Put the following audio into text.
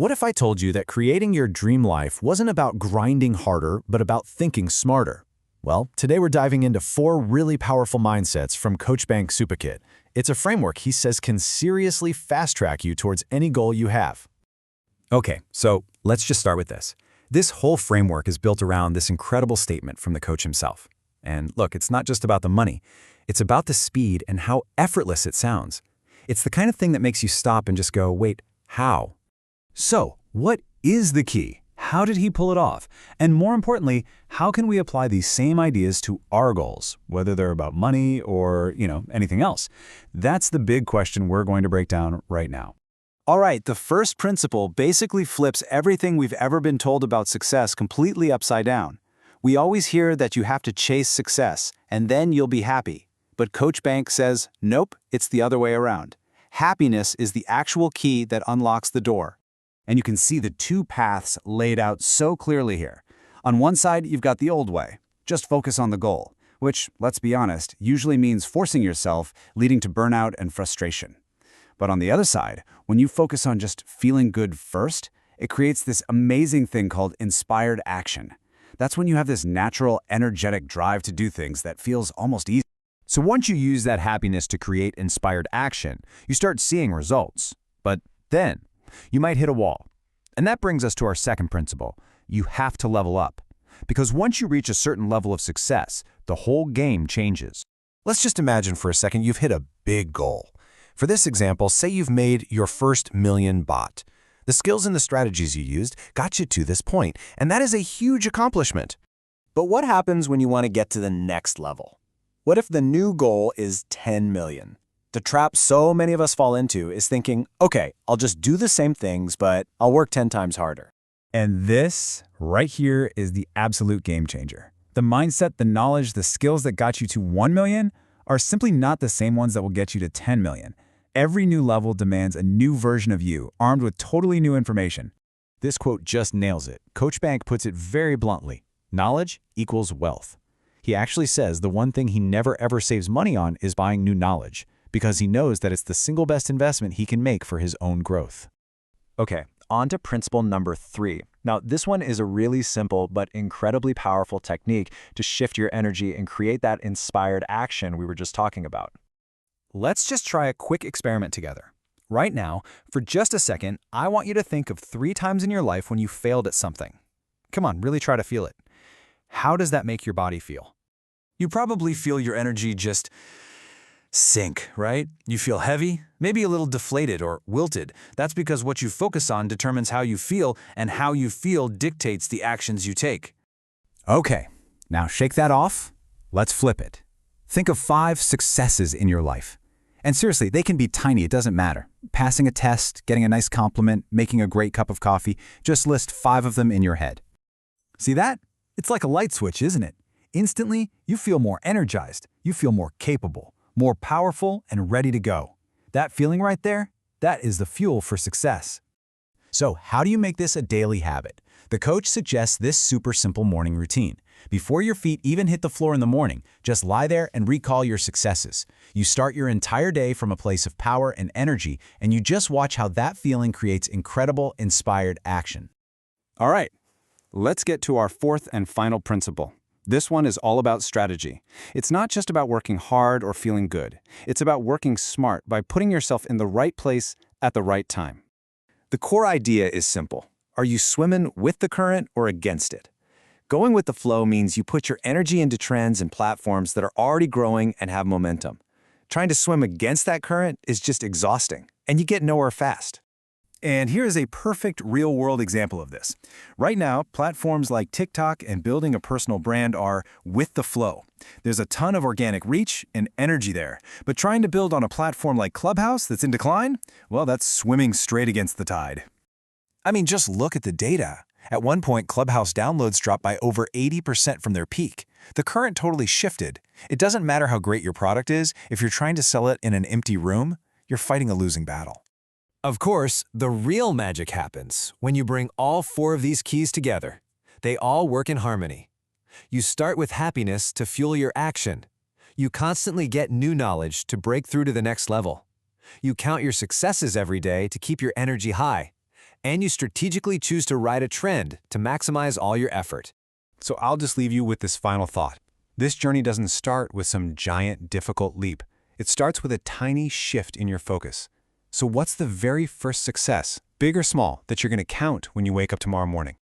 What if I told you that creating your dream life wasn't about grinding harder, but about thinking smarter? Well, today we're diving into 4 really powerful mindsets from Coach Bank Superkit. It's a framework he says can seriously fast-track you towards any goal you have. Okay, so let's just start with this. This whole framework is built around this incredible statement from the coach himself. And look, it's not just about the money. It's about the speed and how effortless it sounds. It's the kind of thing that makes you stop and just go, wait, how? So, what is the key? How did he pull it off? And more importantly, how can we apply these same ideas to our goals, whether they're about money or, anything else? That's the big question we're going to break down right now. All right, the first principle basically flips everything we've ever been told about success completely upside down. We always hear that you have to chase success, and then you'll be happy. But Coach Bank says, nope, it's the other way around. Happiness is the actual key that unlocks the door. And you can see the 2 paths laid out so clearly here. On one side, you've got the old way. Just focus on the goal, which, let's be honest, usually means forcing yourself, leading to burnout and frustration. But on the other side, when you focus on just feeling good first, it creates this amazing thing called inspired action. That's when you have this natural, energetic drive to do things that feels almost easy. So once you use that happiness to create inspired action, you start seeing results. But then, you might hit a wall. And that brings us to our second principle. You have to level up. Because once you reach a certain level of success, the whole game changes. Let's just imagine for a second you've hit a big goal. For this example, say you've made your first million baht. The skills and the strategies you used got you to this point, and that is a huge accomplishment. But what happens when you want to get to the next level? What if the new goal is 10 million? The trap so many of us fall into is thinking, okay, I'll just do the same things, but I'll work 10 times harder. And this, right here, is the absolute game changer. The mindset, the knowledge, the skills that got you to 1 million are simply not the same ones that will get you to 10 million. Every new level demands a new version of you, armed with totally new information. This quote just nails it. Coach Bank puts it very bluntly. Knowledge equals wealth. He actually says the one thing he never ever saves money on is buying new knowledge, because he knows that it's the single best investment he can make for his own growth. Okay, on to principle number 3. Now, this one is a really simple but incredibly powerful technique to shift your energy and create that inspired action we were just talking about. Let's just try a quick experiment together. Right now, for just a second, I want you to think of 3 times in your life when you failed at something. Come on, really try to feel it. How does that make your body feel? You probably feel your energy just sink, right? You feel heavy, maybe a little deflated or wilted. That's because what you focus on determines how you feel, and how you feel dictates the actions you take. Okay, now shake that off. Let's flip it. Think of 5 successes in your life. And seriously, they can be tiny, it doesn't matter. Passing a test, getting a nice compliment, making a great cup of coffee, just list 5 of them in your head. See that? It's like a light switch, isn't it? Instantly, you feel more energized, you feel more capable, more powerful, and ready to go. That feeling right there, that is the fuel for success. So how do you make this a daily habit? The coach suggests this super simple morning routine. Before your feet even hit the floor in the morning, just lie there and recall your successes. You start your entire day from a place of power and energy, and you just watch how that feeling creates incredible, inspired action. All right, let's get to our 4th and final principle. This one is all about strategy. It's not just about working hard or feeling good. It's about working smart by putting yourself in the right place at the right time. The core idea is simple. Are you swimming with the current or against it? Going with the flow means you put your energy into trends and platforms that are already growing and have momentum. Trying to swim against that current is just exhausting, and you get nowhere fast. And here is a perfect real-world example of this. Right now, platforms like TikTok and building a personal brand are with the flow. There's a ton of organic reach and energy there. But trying to build on a platform like Clubhouse that's in decline, well, that's swimming straight against the tide. I mean, just look at the data. At one point, Clubhouse downloads dropped by over 80% from their peak. The current totally shifted. It doesn't matter how great your product is, if you're trying to sell it in an empty room, you're fighting a losing battle. Of course, the real magic happens when you bring all 4 of these keys together. They all work in harmony. You start with happiness to fuel your action. You constantly get new knowledge to break through to the next level. You count your successes every day to keep your energy high. and you strategically choose to ride a trend to maximize all your effort. So I'll just leave you with this final thought. This journey doesn't start with some giant, difficult leap. It starts with a tiny shift in your focus. So what's the very first success, big or small, that you're going to count when you wake up tomorrow morning?